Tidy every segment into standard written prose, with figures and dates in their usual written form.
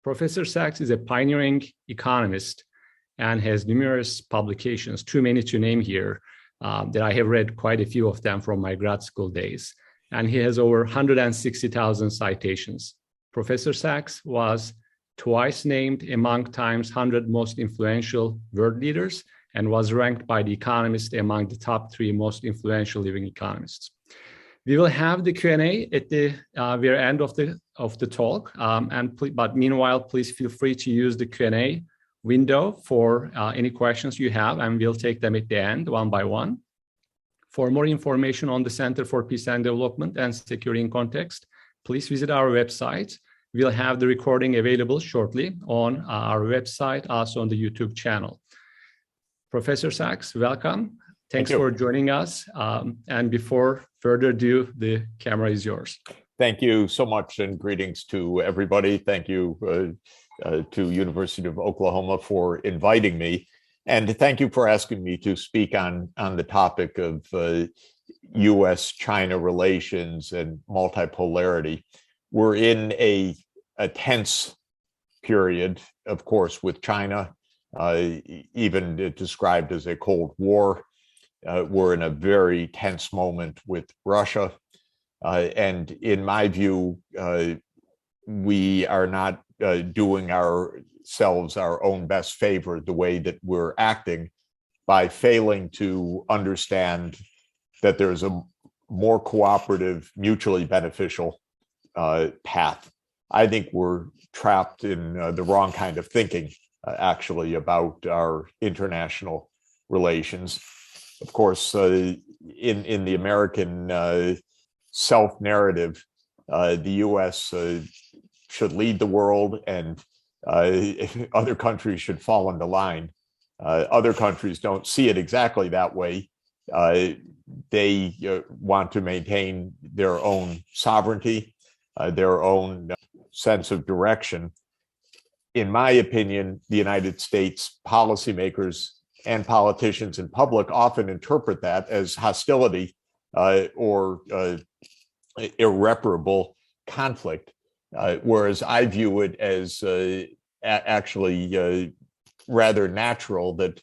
Professor Sachs is a pioneering economist and has numerous publications, too many to name here, that I have read quite a few of them from my grad school days. And he has over 160,000 citations. Professor Sachs was twice named among Time's 100 most influential world leaders and was ranked by The Economist among the top 3 most influential living economists. We will have the Q&A at the very end of the talk, but meanwhile, please feel free to use the Q&A window for any questions you have, and we'll take them at the end one by one. For more information on the Center for Peace and Development and Security in Context, please visit our website. We'll have the recording available shortly on our website, also on the YouTube channel. Professor Sachs, welcome. Thanks for joining us. And before further ado, the camera is yours. Thank you so much, and greetings to everybody. Thank you to University of Oklahoma for inviting me. And thank you for asking me to speak on the topic of U.S.-China relations and multipolarity. We're in a tense period, of course, with China, even described as a Cold War. We're in a very tense moment with Russia. And in my view, we are not doing ourselves our own best favor the way that we're acting by failing to understand that there's a more cooperative, mutually beneficial path. I think we're trapped in the wrong kind of thinking, actually, about our international relations. Of course, in the American self-narrative, the U.S. should lead the world, and other countries should fall into line. Other countries don't see it exactly that way. They want to maintain their own sovereignty, their own sense of direction. In my opinion, the United States policymakers and politicians in public often interpret that as hostility or irreparable conflict, whereas I view it as actually rather natural that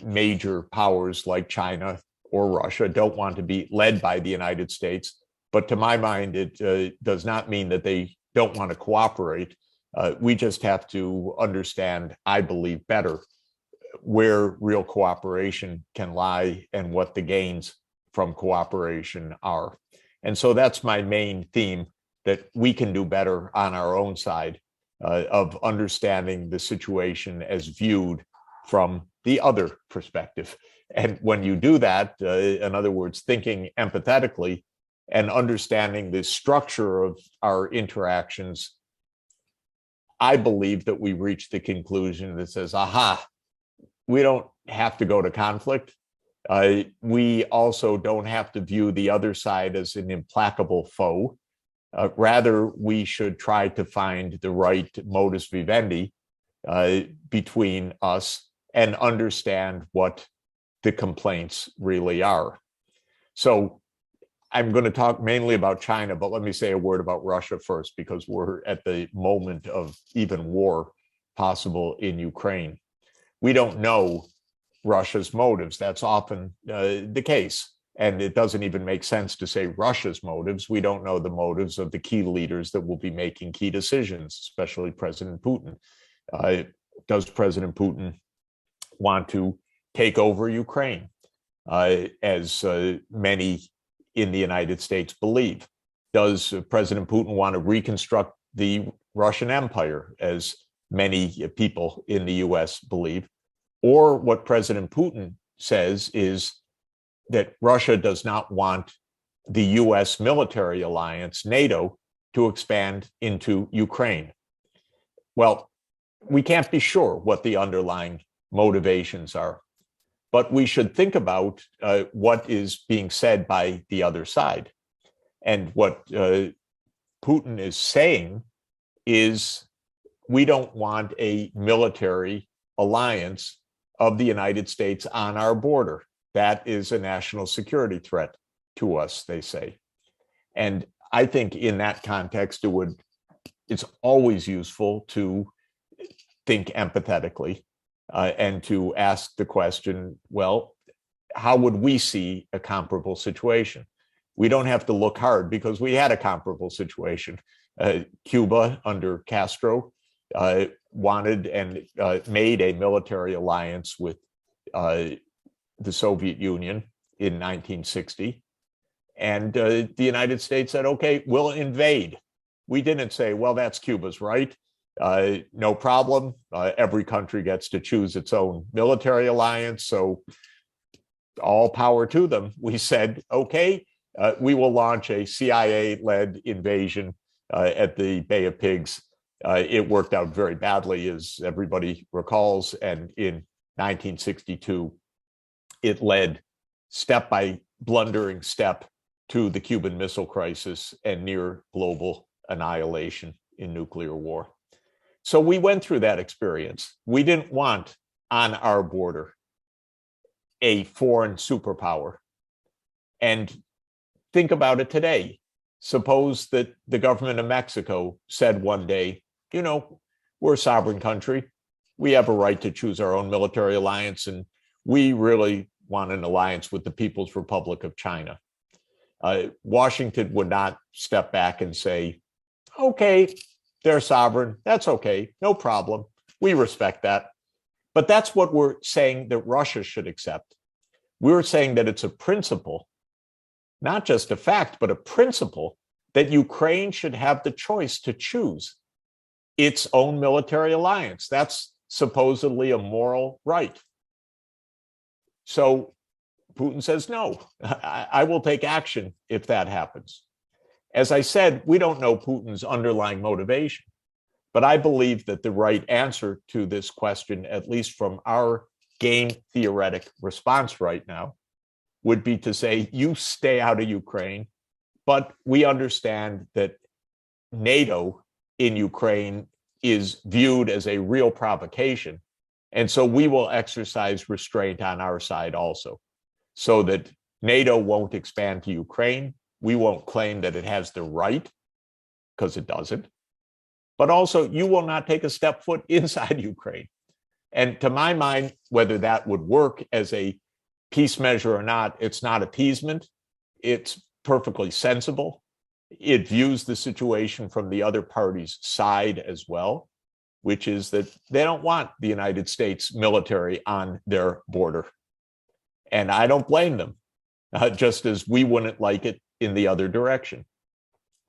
major powers like China or Russia don't want to be led by the United States. But to my mind, it does not mean that they don't want to cooperate. We just have to understand, I believe, better where real cooperation can lie and what the gains from cooperation are. And so that's my main theme, that we can do better on our own side of understanding the situation as viewed from the other perspective. And when you do that, in other words, thinking empathetically and understanding the structure of our interactions, I believe that we reach the conclusion that says, aha, we don't have to go to conflict. We also don't have to view the other side as an implacable foe. Rather, we should try to find the right modus vivendi between us and understand what the complaints really are. So I'm going to talk mainly about China, but let me say a word about Russia first, because we're at the moment of even war possible in Ukraine. We don't know Russia's motives. That's often the case. And it doesn't even make sense to say Russia's motives. We don't know the motives of the key leaders that will be making key decisions, especially President Putin. Does President Putin want to take over Ukraine, as many in the United States believe? Does President Putin want to reconstruct the Russian Empire, as many people in the US believe? Or what President Putin says is that Russia does not want the US military alliance, NATO, to expand into Ukraine. Well, we can't be sure what the underlying motivations are, but we should think about what is being said by the other side. And what Putin is saying is, we don't want a military alliance of the United States on our border. That is a national security threat to us, they say. And I think in that context, it would it's always useful to think empathetically and to ask the question, well, how would we see a comparable situation? We don't have to look hard because we had a comparable situation. Cuba under Castro wanted and made a military alliance with the Soviet Union in 1960. And the United States said, okay, we'll invade. We didn't say, well, that's Cuba's right. No problem. Every country gets to choose its own military alliance. So all power to them. We said, okay, we will launch a CIA-led invasion at the Bay of Pigs. It worked out very badly, as everybody recalls. And in 1962, it led step by blundering step to the Cuban Missile Crisis and near global annihilation in nuclear war. So we went through that experience. We didn't want on our border a foreign superpower. And think about it today. Suppose that the government of Mexico said one day, you know, we're a sovereign country. We have a right to choose our own military alliance, and we really want an alliance with the People's Republic of China. Washington would not step back and say, okay, they're sovereign. That's okay. No problem. We respect that. But that's what we're saying that Russia should accept. We're saying that it's a principle, not just a fact, but a principle that Ukraine should have the choice to choose its own military alliance. That's supposedly a moral right. So Putin says, no, I will take action if that happens. As I said, we don't know Putin's underlying motivation, but I believe that the right answer to this question, at least from our game theoretic response right now, would be to say, you stay out of Ukraine, but we understand that NATO in Ukraine is viewed as a real provocation. And so we will exercise restraint on our side also, so that NATO won't expand to Ukraine. We won't claim that it has the right, because it doesn't. But also, you will not take a step foot inside Ukraine. And to my mind, whether that would work as a peace measure or not, it's not appeasement. It's perfectly sensible. It views the situation from the other party's side as well, which is that they don't want the United States military on their border. And I don't blame them, just as we wouldn't like it in the other direction.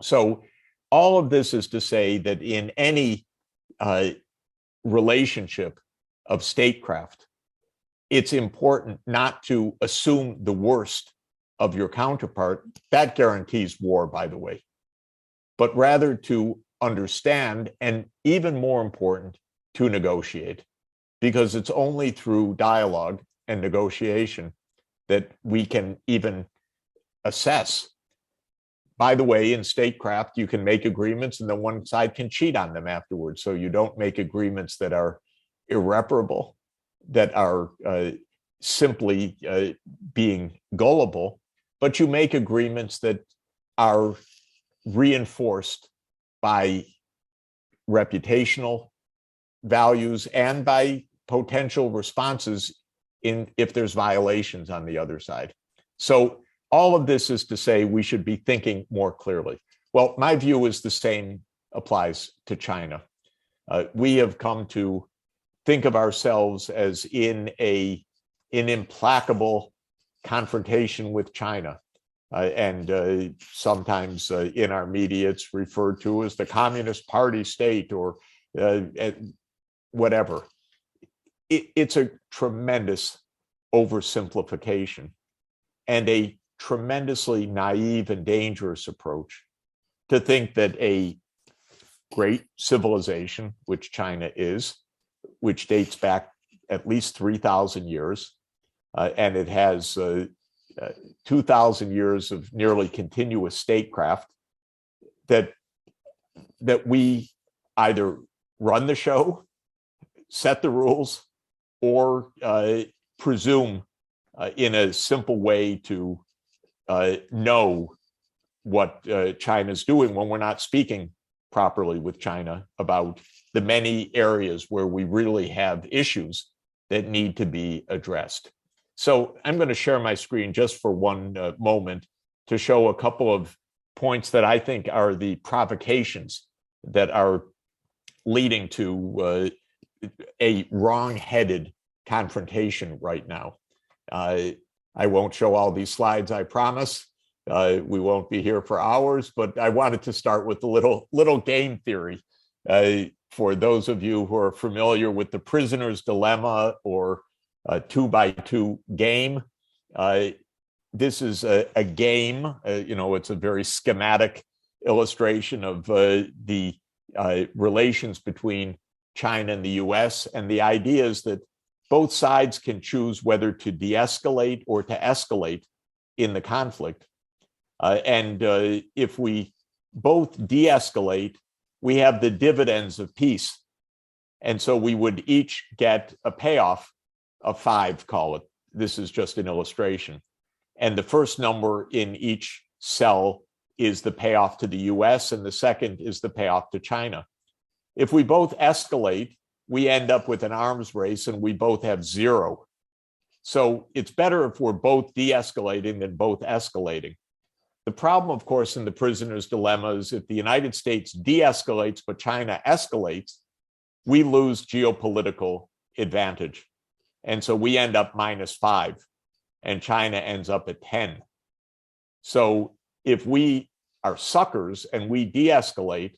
So all of this is to say that in any relationship of statecraft, it's important not to assume the worst of your counterpart. That guarantees war, by the way, but rather to understand, and even more important, to negotiate, because it's only through dialogue and negotiation that we can even assess. By the way, in statecraft, you can make agreements and then one side can cheat on them afterwards. So you don't make agreements that are irreparable, that are simply being gullible, but you make agreements that are reinforced by reputational values and by potential responses if there's violations on the other side. So all of this is to say we should be thinking more clearly. Well, my view is the same applies to China. We have come to think of ourselves as in an implacable confrontation with China. And sometimes in our media, it's referred to as the Communist Party state or whatever. It's a tremendous oversimplification and a tremendously naive and dangerous approach to think that a great civilization, which China is, which dates back at least 3,000 years, and it has 2,000 years of nearly continuous statecraft, that we either run the show, set the rules, or presume in a simple way to know what China's doing when we're not speaking properly with China about the many areas where we really have issues that need to be addressed. So I'm going to share my screen just for one moment to show a couple of points that I think are the provocations that are leading to a wrong-headed confrontation right now. I won't show all these slides, I promise. We won't be here for hours, but I wanted to start with a little game theory. For those of you who are familiar with the prisoner's dilemma or 2x2 game, this is a game. It's a very schematic illustration of the relations between China and the US. And the idea is that both sides can choose whether to de-escalate or to escalate in the conflict. And if we both de-escalate, we have the dividends of peace. And so we would each get a payoff of 5, call it. This is just an illustration. And the first number in each cell is the payoff to the US, and the second is the payoff to China. If we both escalate, we end up with an arms race and we both have 0. So it's better if we're both de-escalating than both escalating. The problem, of course, in the prisoner's dilemma is if the United States de-escalates but China escalates, we lose geopolitical advantage. And so we end up -5 and China ends up at 10. So if we are suckers and we de-escalate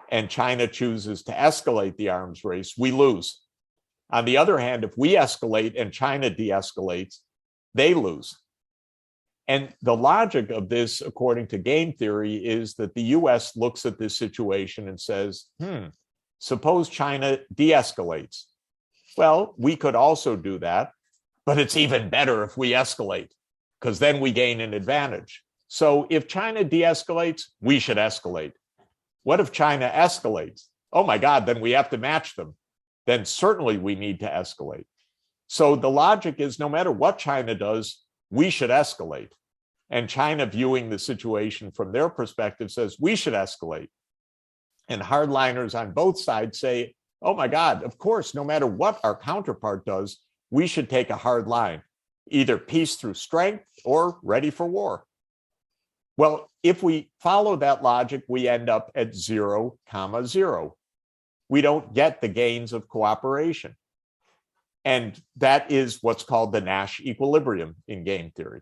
and China chooses to escalate the arms race, we lose. On the other hand, if we escalate and China de-escalates, they lose. And the logic of this, according to game theory, is that the US looks at this situation and says, suppose China de-escalates. Well, we could also do that, but it's even better if we escalate, because then we gain an advantage. So if China de-escalates, we should escalate. What if China escalates? Oh my God, then we have to match them. Then certainly we need to escalate. So the logic is no matter what China does, we should escalate. And China, viewing the situation from their perspective, says we should escalate. And hardliners on both sides say, oh my God, of course, no matter what our counterpart does, we should take a hard line, either peace through strength or ready for war. Well, if we follow that logic, we end up at 0, 0. We don't get the gains of cooperation. And that is what's called the Nash equilibrium in game theory.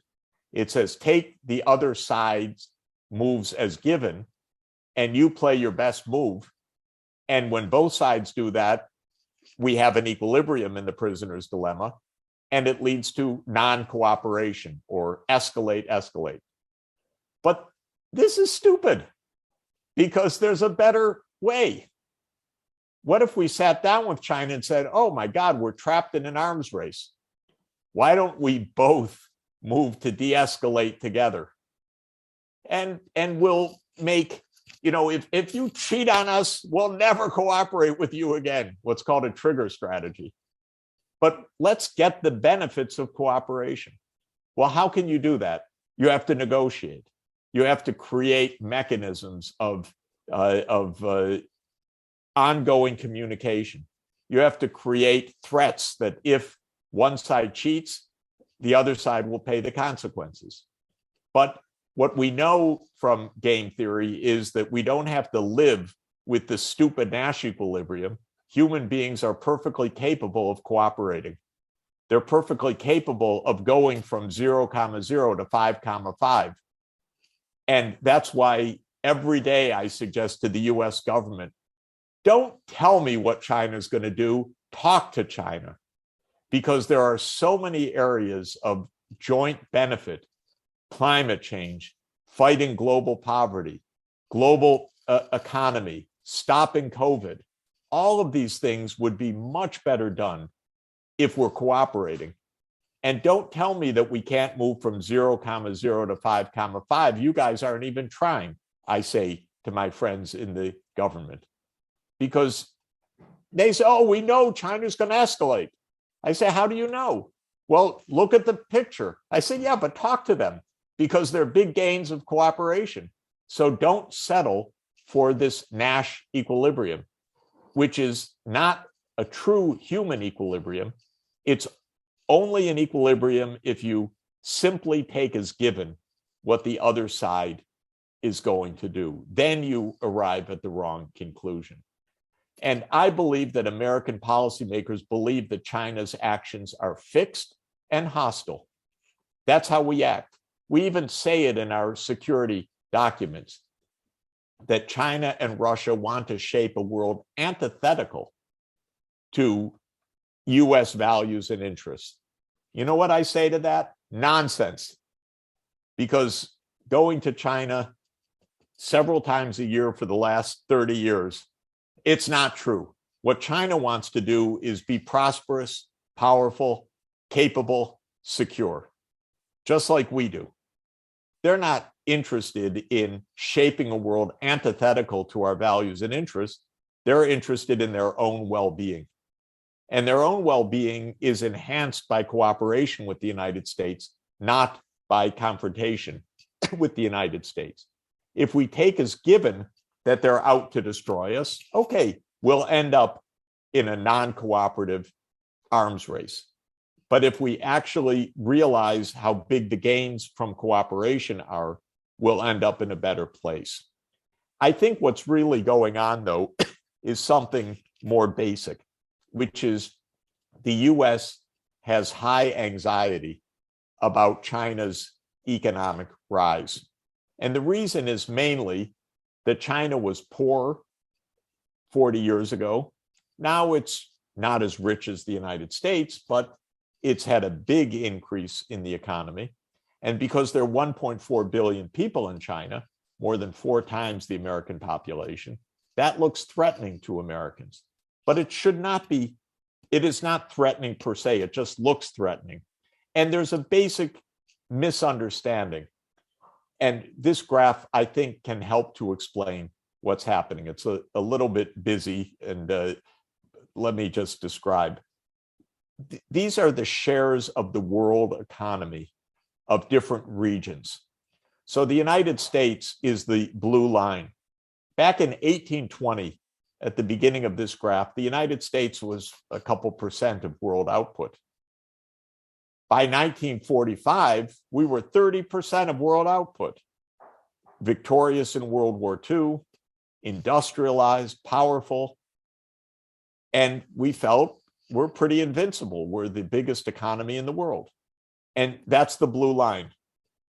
It says take the other side's moves as given, and you play your best move. And when both sides do that, we have an equilibrium in the prisoner's dilemma, and it leads to non-cooperation or escalate, escalate. But this is stupid because there's a better way. What if we sat down with China and said, oh my God, we're trapped in an arms race. Why don't we both move to de-escalate together? And we'll make, if you cheat on us, we'll never cooperate with you again, what's called a trigger strategy. But let's get the benefits of cooperation. Well, how can you do that? You have to negotiate. You have to create mechanisms of ongoing communication. You have to create threats that if one side cheats, the other side will pay the consequences. But what we know from game theory is that we don't have to live with the stupid Nash equilibrium. Human beings are perfectly capable of cooperating. They're perfectly capable of going from 0, 0 to 5, 5. And that's why every day I suggest to the US government, don't tell me what China's going to do, talk to China. Because there are so many areas of joint benefit: climate change, fighting global poverty, global economy, stopping COVID. All of these things would be much better done if we're cooperating. And don't tell me that we can't move from 0, 0 to 5, 5. You guys aren't even trying, I say to my friends in the government. Because they say, oh, we know China's going to escalate. I say, how do you know? Well, look at the picture. I say, yeah, but talk to them because there are big gains of cooperation. So don't settle for this Nash equilibrium, which is not a true human equilibrium. It's only an equilibrium if you simply take as given what the other side is going to do. Then you arrive at the wrong conclusion. And I believe that American policymakers believe that China's actions are fixed and hostile. That's how we act. We even say it in our security documents that China and Russia want to shape a world antithetical to US values and interests. You know what I say to that? Nonsense. Because going to China several times a year for the last 30 years, it's not true. What China wants to do is be prosperous, powerful, capable, secure, just like we do. They're not interested in shaping a world antithetical to our values and interests. They're interested in their own well-being. And their own well-being is enhanced by cooperation with the United States, not by confrontation with the United States. If we take as given that they're out to destroy us, okay, we'll end up in a non-cooperative arms race. But if we actually realize how big the gains from cooperation are, we'll end up in a better place. I think what's really going on, though, is something more basic, which is the US has high anxiety about China's economic rise. And the reason is mainly that China was poor 40 years ago. Now it's not as rich as the United States, but it's had a big increase in the economy. And because there are 1.4 billion people in China, more than 4 times the American population, that looks threatening to Americans. But it should not be, it is not threatening per se, it just looks threatening. And there's a basic misunderstanding. And this graph, I think, can help to explain what's happening. It's a little bit busy, and let me just describe. These are the shares of the world economy of different regions. So the United States is the blue line. Back in 1820, at the beginning of this graph, the United States was a couple percent of world output. By 1945, we were 30% of world output. Victorious in World War II, industrialized, powerful, and we felt we're pretty invincible. We're the biggest economy in the world. And that's the blue line.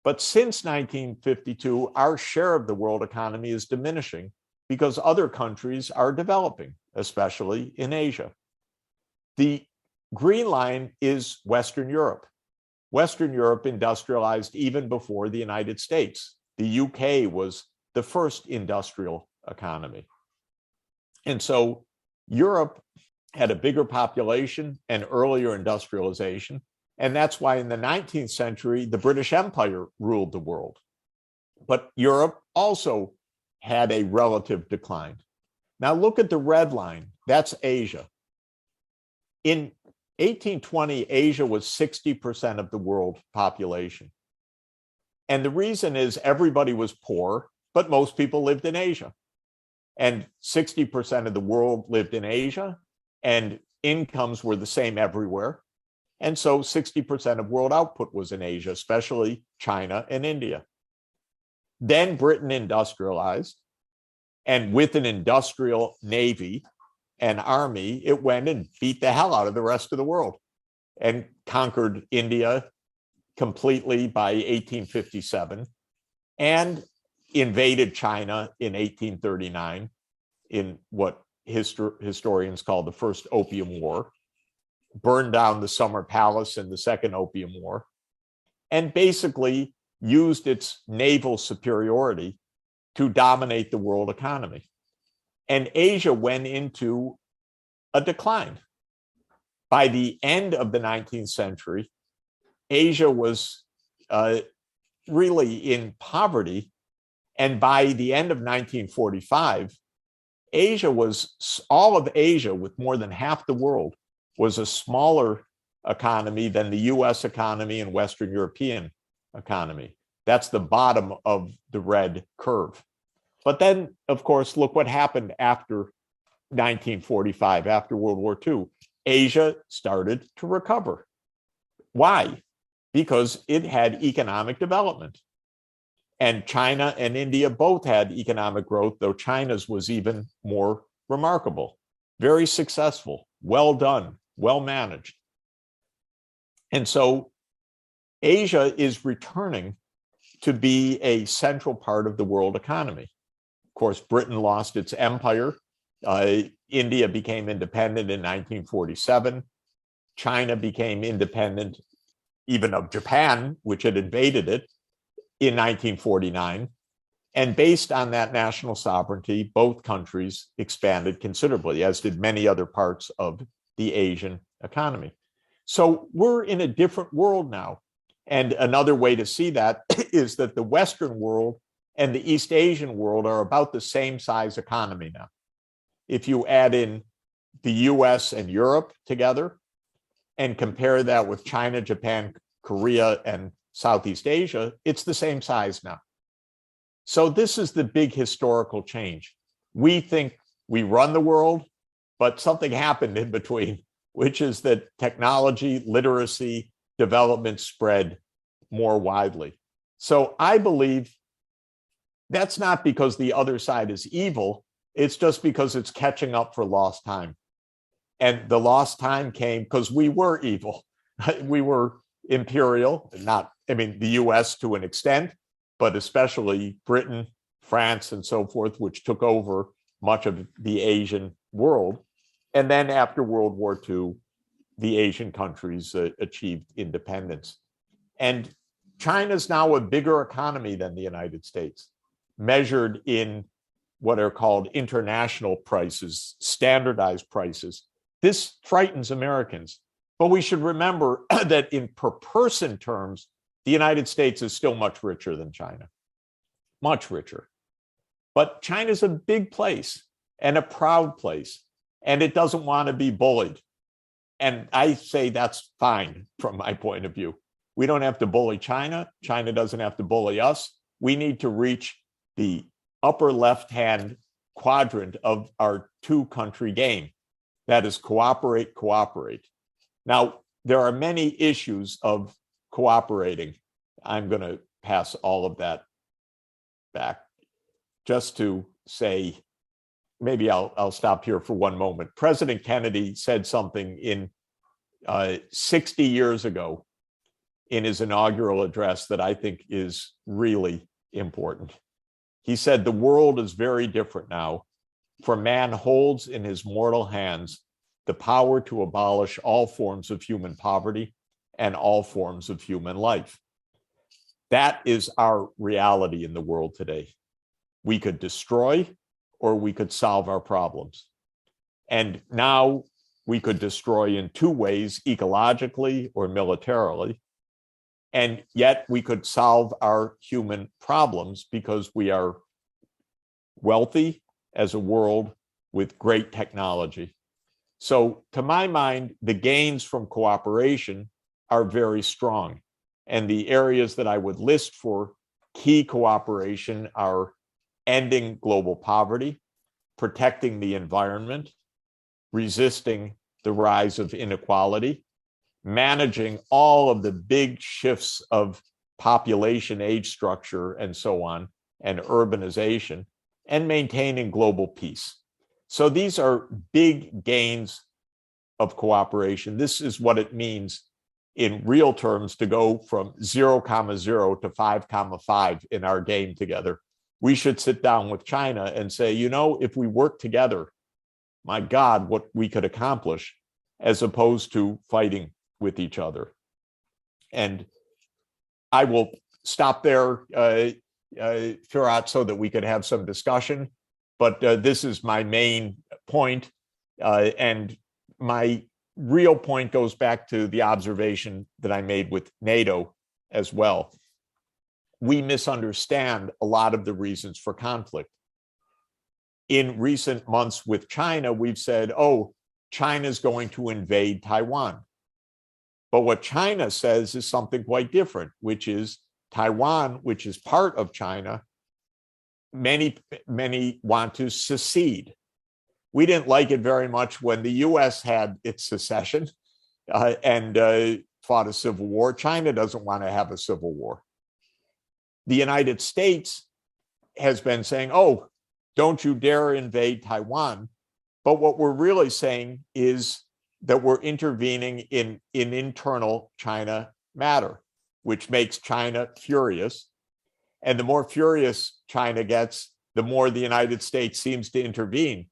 But since 1952, our share of the world economy is diminishing because other countries are developing, especially in Asia. The green line is Western Europe. Western Europe industrialized even before the United States. The UK was the first industrial economy. And so Europe had a bigger population and earlier industrialization. And that's why in the 19th century, the British Empire ruled the world. But Europe also had a relative decline. Now look at the red line. That's Asia. In 1820, Asia was 60% of the world population. And the reason is everybody was poor, but most people lived in Asia. And 60% of the world lived in Asia, and incomes were the same everywhere. And so 60% of world output was in Asia, especially China and India. Then Britain industrialized, and with an industrial navy and army, it went and beat the hell out of the rest of the world and conquered India completely by 1857 and invaded China in 1839 in what historians call the First Opium War, burned down the Summer Palace in the Second Opium War, and basically used its naval superiority to dominate the world economy. And Asia went into a decline. By the end of the 19th century, Asia was really in poverty. And by the end of 1945, all of Asia, with more than half the world, was a smaller economy than the US economy and Western European economy. That's the bottom of the red curve. But then, of course, look what happened after 1945, after World War II. Asia started to recover. Why? Because it had economic development. And China and India both had economic growth, though China's was even more remarkable. Very successful, well done, well managed. And so Asia is returning to be a central part of the world economy. Of course, Britain lost its empire. India became independent in 1947. China became independent even of Japan, which had invaded it, in 1949. And based on that national sovereignty, both countries expanded considerably, as did many other parts of the Asian economy. So we're in a different world now. And another way to see that is that the Western world and the East Asian world are about the same size economy now. If you add in the US and Europe together and compare that with China, Japan, Korea, and Southeast Asia, it's the same size now. So this is the big historical change. We think we run the world, but something happened in between, which is that technology, literacy, development spread more widely. So I believe that's not because the other side is evil. It's just because it's catching up for lost time. And the lost time came because we were evil. We were imperial, the US to an extent, but especially Britain, France, and so forth, which took over much of the Asian world. And then after World War II, the Asian countries achieved independence. And China's now a bigger economy than the United States, measured in what are called international prices, standardized prices. This frightens Americans. But we should remember that in per person terms, the United States is still much richer than China, much richer. But China's a big place and a proud place, and it doesn't want to be bullied. And I say that's fine from my point of view. We don't have to bully China. China doesn't have to bully us. We need to reach the upper left-hand quadrant of our two-country game. That is cooperate, cooperate. Now, there are many issues of cooperating. I'm going to pass all of that back just to say, maybe I'll stop here for one moment. President Kennedy said something in 60 years ago in his inaugural address that I think is really important. He said, "The world is very different now, for man holds in his mortal hands the power to abolish all forms of human poverty and all forms of human life." That is our reality in the world today. We could destroy or we could solve our problems. And now we could destroy in two ways, ecologically or militarily. And yet we could solve our human problems because we are wealthy as a world with great technology. So to my mind, the gains from cooperation are very strong. And the areas that I would list for key cooperation are ending global poverty, protecting the environment, resisting the rise of inequality, managing all of the big shifts of population age structure and so on, and urbanization, and maintaining global peace. So these are big gains of cooperation. This is what it means in real terms to go from 0,0 to 5,5 in our game together. We should sit down with China and say, if we work together, my God, what we could accomplish, as opposed to fighting with each other. And I will stop there, Firat, so that we could have some discussion. But this is my main point. And my real point goes back to the observation that I made with NATO as well. We misunderstand a lot of the reasons for conflict. In recent months with China, we've said, China's going to invade Taiwan. But what China says is something quite different, which is Taiwan, which is part of China, many want to secede. We didn't like it very much when the US had its secession and fought a civil war. China doesn't want to have a civil war. The United States has been saying, oh, don't you dare invade Taiwan. But what we're really saying is that we're intervening in internal China matter, which makes China furious. And the more furious China gets, the more the United States seems to intervene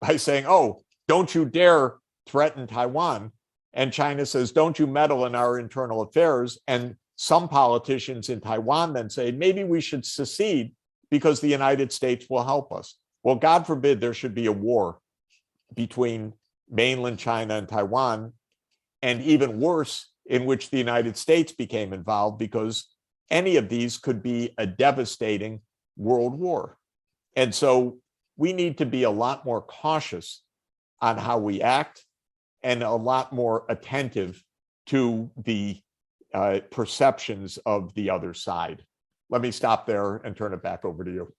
by saying, oh, don't you dare threaten Taiwan. And China says, don't you meddle in our internal affairs. And some politicians in Taiwan then say, maybe we should secede because the United States will help us. Well, God forbid there should be a war between mainland China and Taiwan, and even worse, in which the United States became involved, because any of these could be a devastating world war. And so we need to be a lot more cautious on how we act and a lot more attentive to the perceptions of the other side. Let me stop there and turn it back over to you.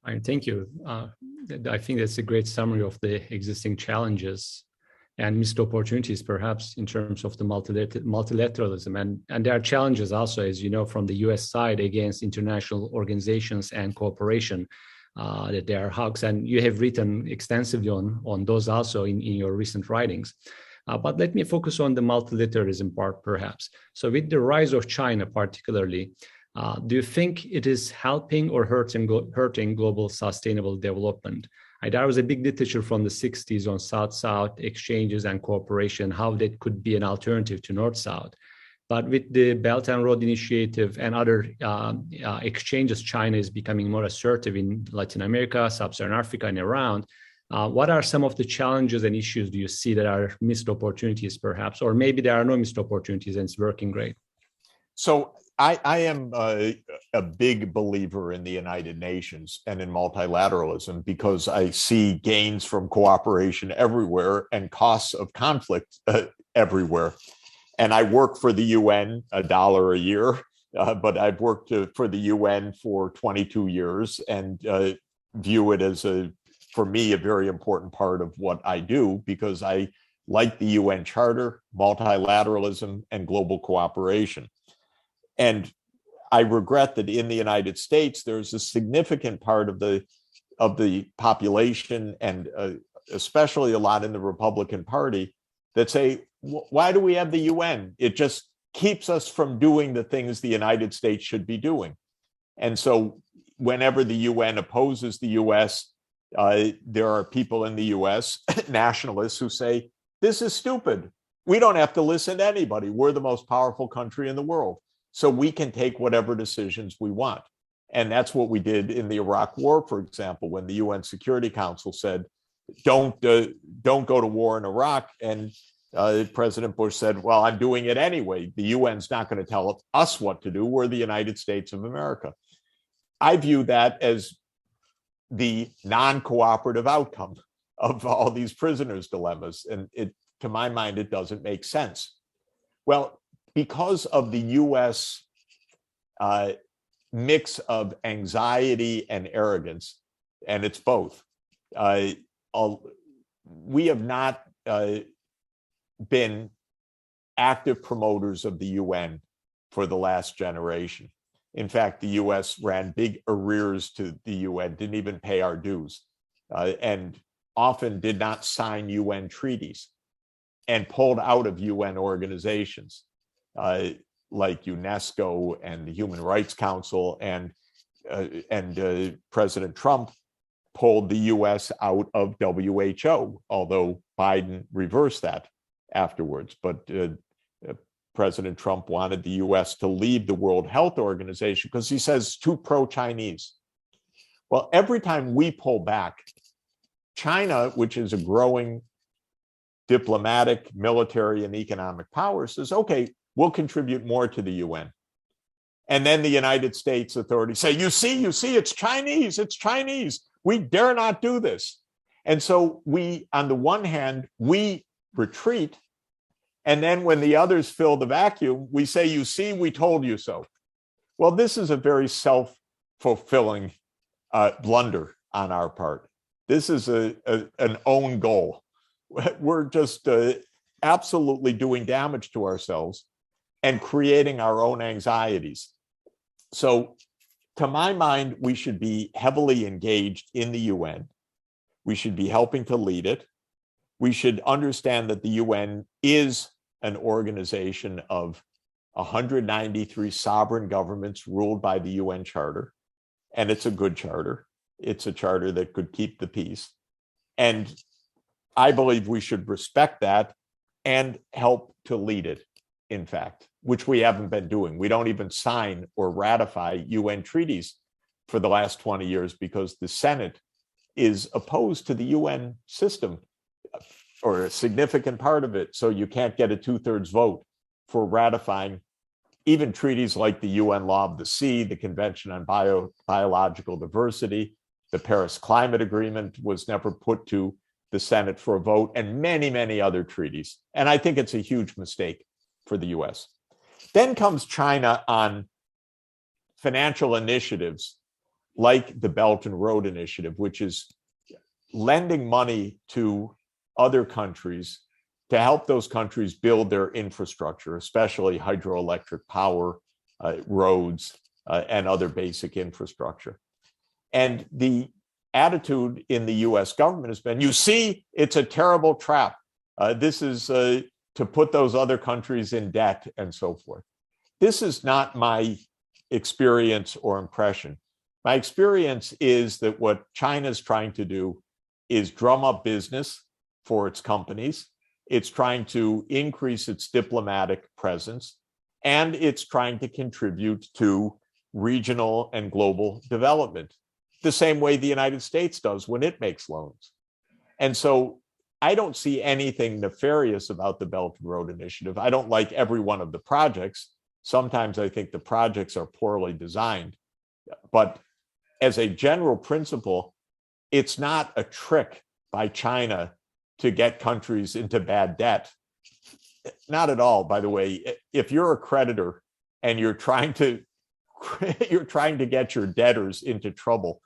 All right, thank you. I think that's a great summary of the existing challenges and missed opportunities, perhaps, in terms of the multilateralism. And there are challenges also, as you know, from the US side against international organizations and cooperation, that there are hugs. And you have written extensively on those also in your recent writings. But let me focus on the multilateralism part, perhaps. So with the rise of China particularly, do you think it is helping or hurting global sustainable development? There was a big literature from the 60s on South-South exchanges and cooperation, how that could be an alternative to North-South. But with the Belt and Road Initiative and other exchanges, China is becoming more assertive in Latin America, Sub-Saharan Africa, and around. What are some of the challenges and issues do you see that are missed opportunities, perhaps? Or maybe there are no missed opportunities and it's working great? So I am a big believer in the United Nations and in multilateralism because I see gains from cooperation everywhere and costs of conflict everywhere. And I work for the UN $1 a year, but I've worked for the UN for 22 years and view it as, for me, a very important part of what I do because I like the UN Charter, multilateralism, and global cooperation. And I regret that in the United States, there's a significant part of the population, and especially a lot in the Republican Party, that say, why do we have the UN? It just keeps us from doing the things the United States should be doing. And so whenever the UN opposes the US, there are people in the US, nationalists, who say, this is stupid. We don't have to listen to anybody. We're the most powerful country in the world. So we can take whatever decisions we want. And that's what we did in the Iraq War, for example, when the UN Security Council said, don't go to war in Iraq. And President Bush said, well, I'm doing it anyway. The UN's not going to tell us what to do. We're the United States of America. I view that as the non-cooperative outcome of all these prisoners' dilemmas. And to my mind, it doesn't make sense. Well, because of the US mix of anxiety and arrogance, and it's both, we have not been active promoters of the UN for the last generation. In fact, the US ran big arrears to the UN, didn't even pay our dues, and often did not sign UN treaties and pulled out of UN organizations like UNESCO and the Human Rights Council, and President Trump pulled the US out of WHO, although Biden reversed that afterwards. But President Trump wanted the US to leave the World Health Organization because he says it's too pro-Chinese. Well, every time we pull back, China, which is a growing diplomatic, military, and economic power, says, okay, we'll contribute more to the UN. And then the United States authorities say, you see, it's Chinese. We dare not do this. And so we, on the one hand, we retreat. And then when the others fill the vacuum, we say, you see, we told you so. Well, this is a very self-fulfilling blunder on our part. This is an own goal. We're just absolutely doing damage to ourselves and creating our own anxieties. So, to my mind, we should be heavily engaged in the UN. We should be helping to lead it. We should understand that the UN is an organization of 193 sovereign governments ruled by the UN Charter. And it's a good charter. It's a charter that could keep the peace. And I believe we should respect that and help to lead it, in fact, which we haven't been doing. We don't even sign or ratify UN treaties for the last 20 years because the Senate is opposed to the UN system, or a significant part of it. So you can't get a 2/3 vote for ratifying even treaties like the UN Law of the Sea, the Convention on Biological Diversity, the Paris Climate Agreement was never put to the Senate for a vote, and many, many other treaties. And I think it's a huge mistake for the US. Then comes China on financial initiatives like the Belt and Road Initiative, which is lending money to other countries to help those countries build their infrastructure, especially hydroelectric power, roads, and other basic infrastructure. And the attitude in the US government has been, you see, it's a terrible trap. This is to put those other countries in debt and so forth. This is not my experience or impression. My experience is that what China is trying to do is drum up business for its companies. It's trying to increase its diplomatic presence, and it's trying to contribute to regional and global development, the same way the United States does when it makes loans. And so I don't see anything nefarious about the Belt and Road Initiative. I don't like every one of the projects. Sometimes I think the projects are poorly designed. But as a general principle, it's not a trick by China to get countries into bad debt. Not at all, by the way. If you're a creditor and you're trying to get your debtors into trouble,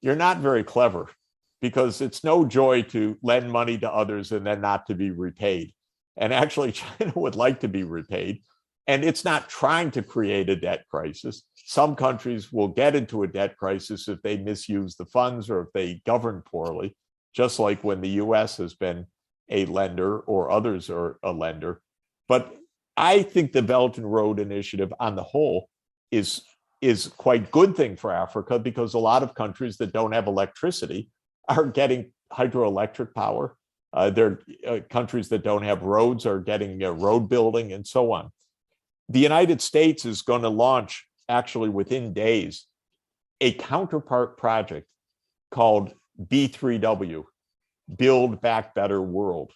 you're not very clever, because it's no joy to lend money to others and then not to be repaid. And actually, China would like to be repaid. And it's not trying to create a debt crisis. Some countries will get into a debt crisis if they misuse the funds or if they govern poorly, just like when the US has been a lender or others are a lender. But I think the Belt and Road Initiative on the whole is quite good thing for Africa, because a lot of countries that don't have electricity are getting hydroelectric power. There are countries that don't have roads are getting road building and so on. The United States is going to launch, actually within days, a counterpart project called B3W, Build Back Better World.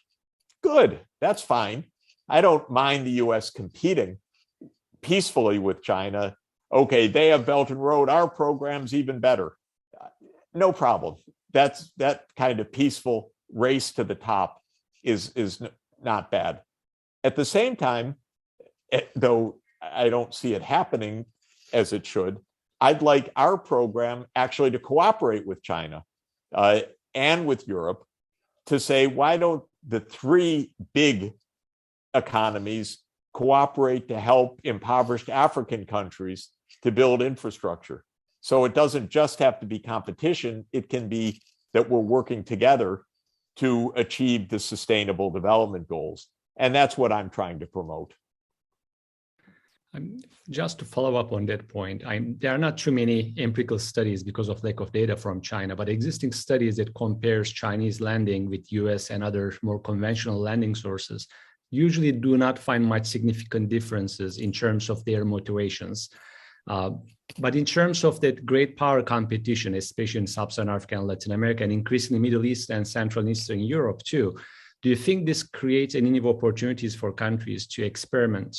Good, that's fine. I don't mind the US competing peacefully with China. Okay, they have Belt and Road, our program's even better. No problem. That kind of peaceful race to the top is not bad. At the same time, though I don't see it happening as it should, I'd like our program actually to cooperate with China and with Europe to say, why don't the three big economies cooperate to help impoverished African countries to build infrastructure? So it doesn't just have to be competition. It can be that we're working together to achieve the sustainable development goals. And that's what I'm trying to promote. Just to follow up on that point, there are not too many empirical studies because of lack of data from China, but existing studies that compares Chinese lending with US and other more conventional lending sources usually do not find much significant differences in terms of their motivations. But in terms of that great power competition, especially in Sub-Saharan Africa and Latin America, and increasingly Middle East and Central and Eastern Europe too, do you think this creates any new opportunities for countries to experiment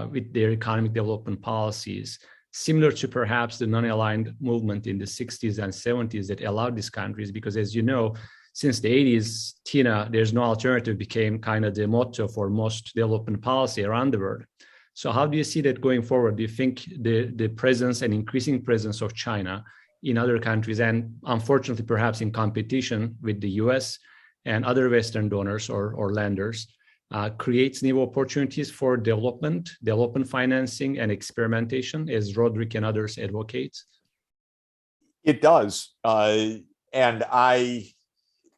with their economic development policies, similar to perhaps the non-aligned movement in the 60s and 70s that allowed these countries? Because as you know, since the 80s, TINA, there's no alternative, became kind of the motto for most development policy around the world. So how do you see that going forward? Do you think the presence and increasing presence of China in other countries, and unfortunately, perhaps in competition with the US and other Western donors or lenders, creates new opportunities for development financing, and experimentation, as Roderick and others advocate? It does. And I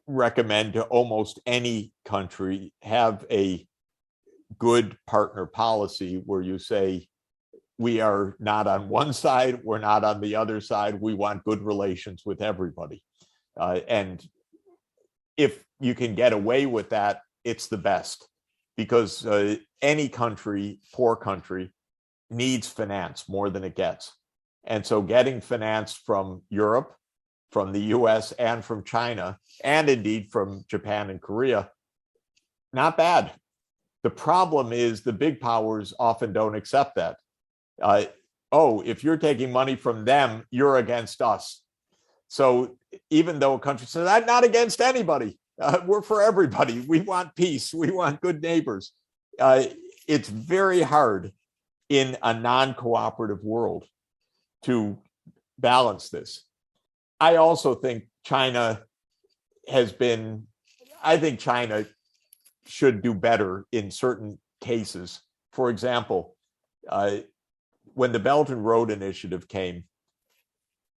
recommend to almost any country have a good partner policy where you say, we are not on one side, we're not on the other side, we want good relations with everybody. And if you can get away with that, it's the best, because any country, poor country, needs finance more than it gets. And so getting finance from Europe, from the US, and from China, and indeed from Japan and Korea, not bad. The problem is the big powers often don't accept that. If you're taking money from them, you're against us. So even though a country says, I'm not against anybody, we're for everybody, we want peace, we want good neighbors, it's very hard in a non-cooperative world to balance this. I also think China China should do better in certain cases. For example, when the Belt and Road Initiative came,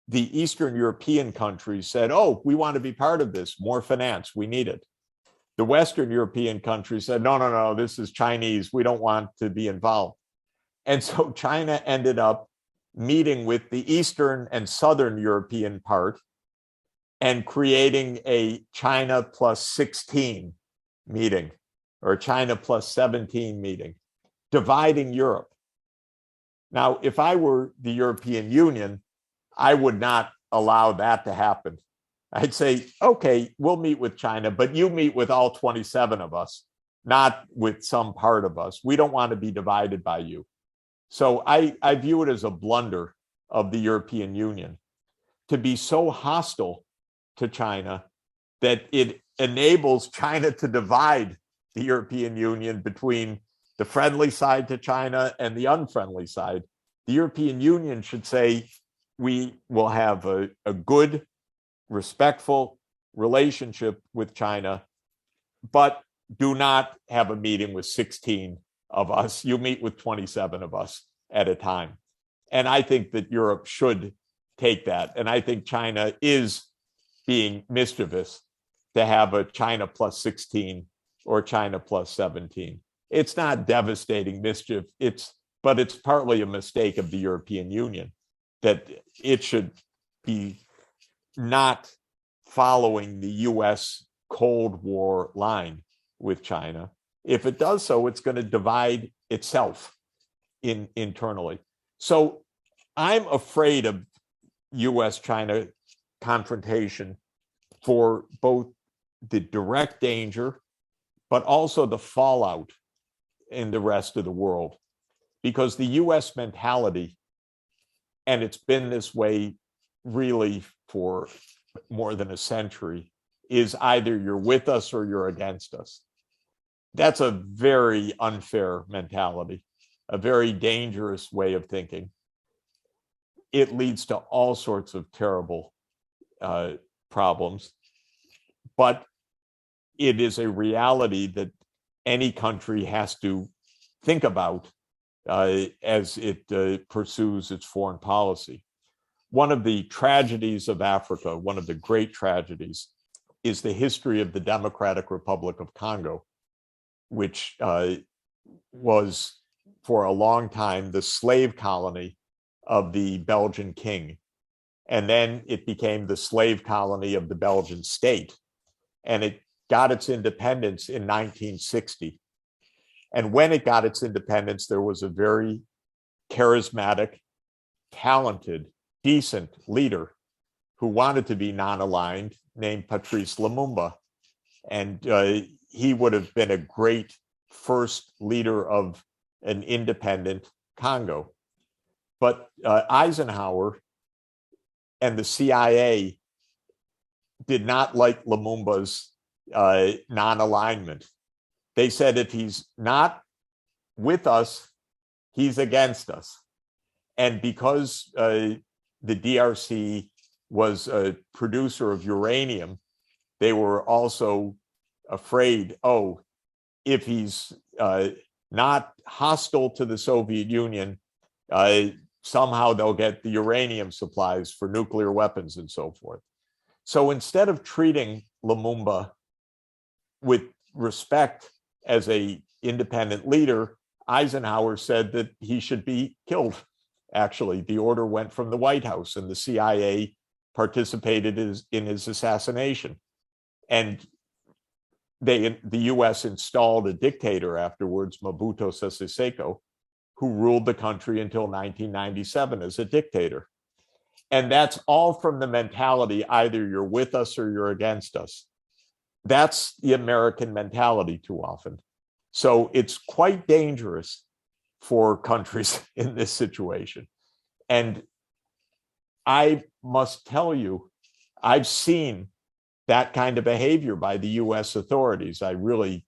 the Eastern European countries said, oh, we want to be part of this, more finance, we need it. The Western European countries said, no, this is Chinese, we don't want to be involved. And so China ended up meeting with the Eastern and Southern European part and creating a China plus 16 meeting, or China plus 17 meeting, dividing Europe. Now, if I were the European Union, I would not allow that to happen. I'd say, okay, we'll meet with China, but you meet with all 27 of us, not with some part of us. We don't want to be divided by you. So I view it as a blunder of the European Union to be so hostile to China that it enables China to divide the European Union between the friendly side to China and the unfriendly side. The European Union should say, we will have a good, respectful relationship with China, but do not have a meeting with 16 of us. You meet with 27 of us at a time. And I think that Europe should take that. And I think China is being mischievous to have a China plus 16 or China plus 17. It's not devastating mischief, but it's partly a mistake of the European Union that it should be not following the US Cold War line with China. If it does so, it's going to divide itself internally. So I'm afraid of US-China confrontation for both the direct danger, but also the fallout in the rest of the world. Because the US mentality, and it's been this way really for more than a century, is either you're with us or you're against us. That's a very unfair mentality, a very dangerous way of thinking. It leads to all sorts of terrible problems, but it is a reality that any country has to think about as it pursues its foreign policy. One of the tragedies of Africa, one of the great tragedies, is the history of the Democratic Republic of Congo, which was for a long time the slave colony of the Belgian king. And then it became the slave colony of the Belgian state. And it got its independence in 1960. And when it got its independence, there was a very charismatic, talented, decent leader who wanted to be non-aligned, named Patrice Lumumba. And he would have been a great first leader of an independent Congo. But Eisenhower and the CIA did not like Lumumba's non-alignment. They said if he's not with us, he's against us. And because the DRC was a producer of uranium, they were also afraid, oh, if he's not hostile to the Soviet Union, somehow they'll get the uranium supplies for nuclear weapons and so forth. So instead of treating Lumumba with respect as an independent leader, Eisenhower said that he should be killed. Actually, the order went from the White House, and the CIA participated in his assassination. And the US installed a dictator afterwards, Mobutu Sese Seko, who ruled the country until 1997 as a dictator. And that's all from the mentality, either you're with us or you're against us. That's the American mentality too often. So it's quite dangerous for countries in this situation. And I must tell you, I've seen that kind of behavior by the US authorities. I really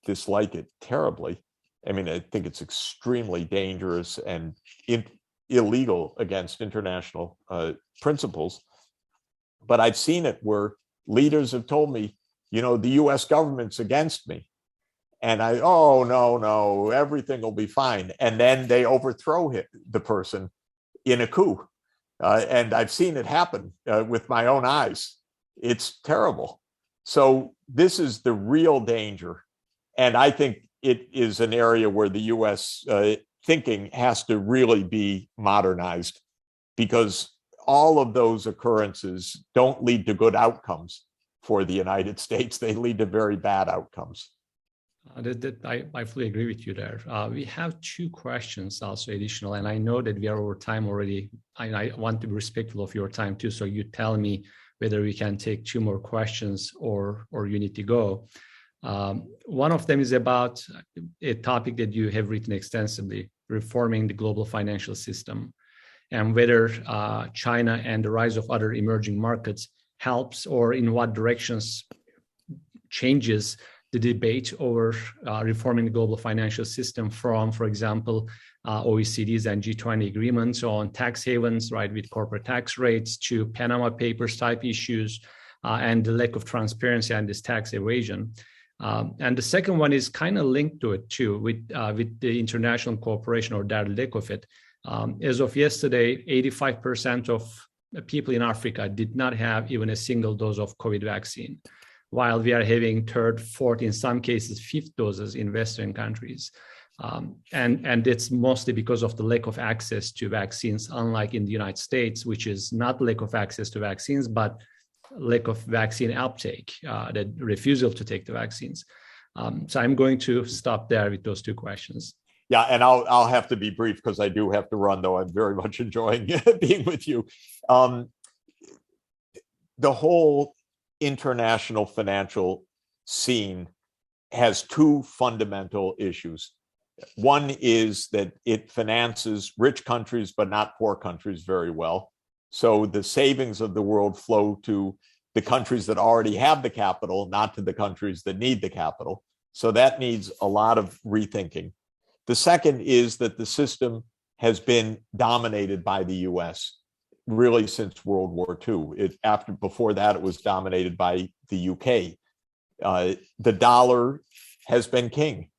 dislike it terribly. I mean, I think it's extremely dangerous and illegal against international principles. But I've seen it where leaders have told me, you know, the US government's against me. And oh, no, everything will be fine. And then they overthrow the person in a coup. And I've seen it happen with my own eyes. It's terrible. So this is the real danger. And I think it is an area where the US thinking has to really be modernized, because all of those occurrences don't lead to good outcomes for the United States. They lead to very bad outcomes. I fully agree with you there. We have two questions also additional, and I know that we are over time already, and I want to be respectful of your time too. So you tell me whether we can take two more questions or you need to go. One of them is about a topic that you have written extensively, reforming the global financial system, and whether China and the rise of other emerging markets helps, or in what directions changes the debate over reforming the global financial system from, for example, OECD's and G20 agreements on tax havens, right, with corporate tax rates, to Panama Papers type issues, and the lack of transparency and this tax evasion. And the second one is kind of linked to it too, with the international cooperation, or that lack of it. As of yesterday, 85% of people in Africa did not have even a single dose of COVID vaccine, while we are having third, fourth, in some cases, fifth doses in Western countries. And it's mostly because of the lack of access to vaccines, unlike in the United States, which is not lack of access to vaccines, but lack of vaccine uptake, the refusal to take the vaccines. So I'm going to stop there with those two questions. Yeah, and I'll have to be brief because I do have to run, though I'm very much enjoying being with you. The whole international financial scene has two fundamental issues. One is that it finances rich countries, but not poor countries very well. So the savings of the world flow to the countries that already have the capital, not to the countries that need the capital. So that needs a lot of rethinking. The second is that the system has been dominated by the US really since World War II. Before that, it was dominated by the UK. The dollar has been king.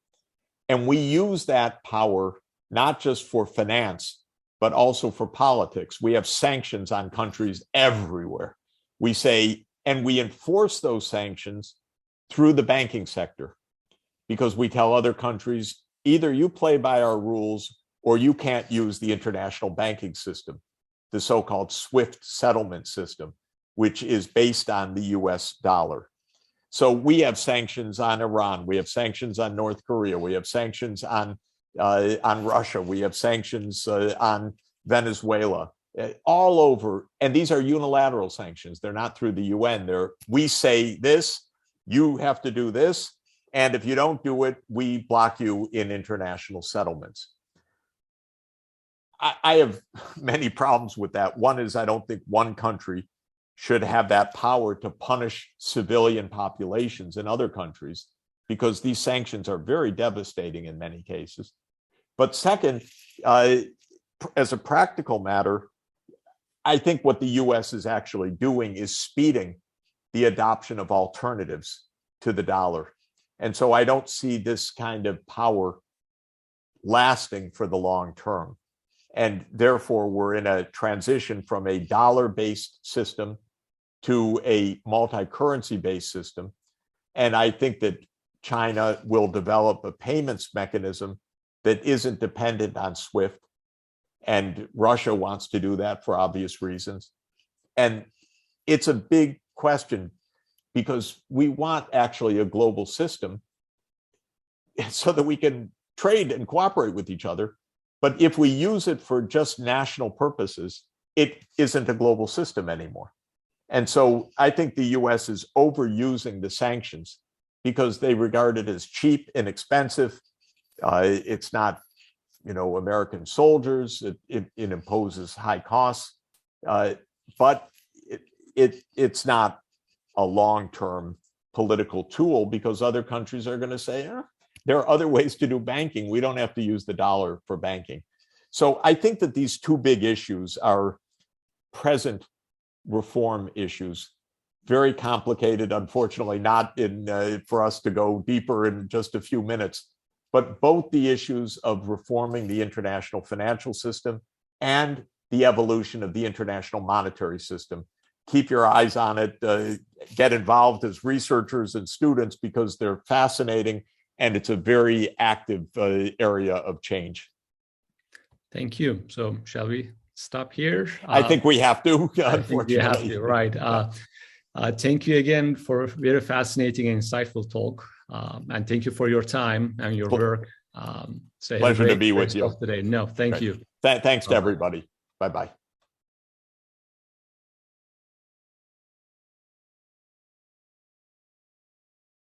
And we use that power not just for finance, but also for politics. We have sanctions on countries everywhere. We say, and we enforce those sanctions through the banking sector, because we tell other countries, either you play by our rules or you can't use the international banking system, the so-called SWIFT settlement system, which is based on the US dollar. So we have sanctions on Iran, we have sanctions on North Korea, we have sanctions on Russia, we have sanctions on Venezuela, all over. And these are unilateral sanctions. They're not through the UN. We say this, you have to do this, and if you don't do it, we block you in international settlements. I have many problems with that. One is I don't think one country should have that power to punish civilian populations in other countries, because these sanctions are very devastating in many cases. But second, as a practical matter, I think what the US is actually doing is speeding the adoption of alternatives to the dollar. And so I don't see this kind of power lasting for the long term. And therefore, we're in a transition from a dollar-based system to a multi-currency based system. And I think that China will develop a payments mechanism that isn't dependent on SWIFT. And Russia wants to do that for obvious reasons. And it's a big question because we want actually a global system so that we can trade and cooperate with each other. But if we use it for just national purposes, it isn't a global system anymore. And so I think the US is overusing the sanctions because they regard it as cheap, inexpensive. It's not, American soldiers. It imposes high costs, but it's not a long-term political tool because other countries are going to say, there are other ways to do banking. We don't have to use the dollar for banking. So I think that these two big issues are present reform issues, very complicated, unfortunately, not for us to go deeper in just a few minutes, but both the issues of reforming the international financial system and the evolution of the international monetary system. Keep your eyes on it, get involved as researchers and students because they're fascinating and it's a very active area of change. Thank you. So shall we stop here? I think we have to, I think we have to, right. Thank you again for a very fascinating and insightful talk. And thank you for your time and your work. Pleasure to be with you today. No, thank you. Thanks to everybody. Bye-bye.